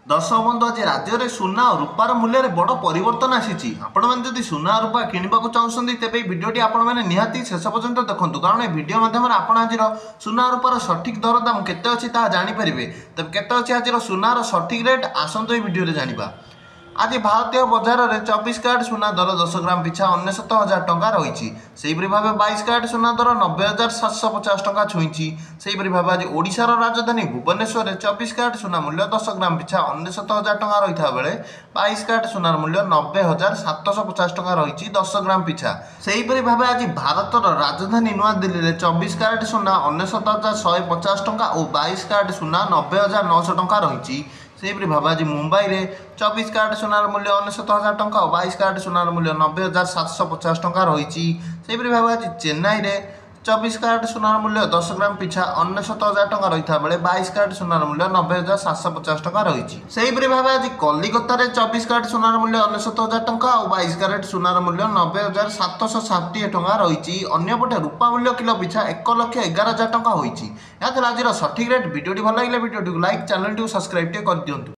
दर्शक बंधु आज राज्य में सुना और रूपार मूल्य में बड़ परिवर्तन आसी आपण मैंने सुना रूपा किणवा चाहते तेज भिडटी आपण निहाती शेष पर्यंत देखूँ कारण ये भिड माध्यम आप आज सुना रूपार सठिक दर दाम केते अच्छी जानीपारे तेज केते अच्छी आज सुनार सठिक रेट आसतु ये भिडियो जाना। आज भारतीय बजार में 24 कैरेट सुना दर 10 ग्राम पिछा 69,000 टंका रही। सेहीपरि भाव 22 कैरेट सुना दर 90,750 टंका छुई। सेहीपरि भाव आज ओडिशार राजधानी भुवनेश्वर में 24 कैरेट सुना मूल्य 10 ग्राम पिछा 69,000 टंका रही बेले 22 कैरेट सुनार मूल्य 90,750 टंका रही 10 ग्राम पिछा। सेहीपरि भाव आज भारतर राजधानी नुआदिल्ली में 24 कैरेट सुना 69,150 टंका और 22 कैरेट सुना 90,900 टंका रही। सेहीपरि भाव आज मुंबई में 24 कैरेट सुनार मूल्य 69,000 टंका और 22 कैरेट सुनार मूल्य 90,750 टंका रही। सेहीपरि भाव आज चेन्नई में 24 कैरेट सुनार मूल्य 10 ग्राम पिछा 69,000 टंका रही बेले 22 कैरेट सुनार मूल्य 90,750 टंका रही। सेहीपरि भाव आज कलिकता में 24 कैरेट सुनार मूल्य 69,000 टंका और 22 कैरेट सुनार मूल्य 90,760 टंका रही। अन्यपटे रूपा मूल्य किलो पिछा 1,11,000 टंका होती। आज सठिक रेट भिडियो भल लगे भिडियो लाइक चैनल सब्सक्राइब कर दिंतु।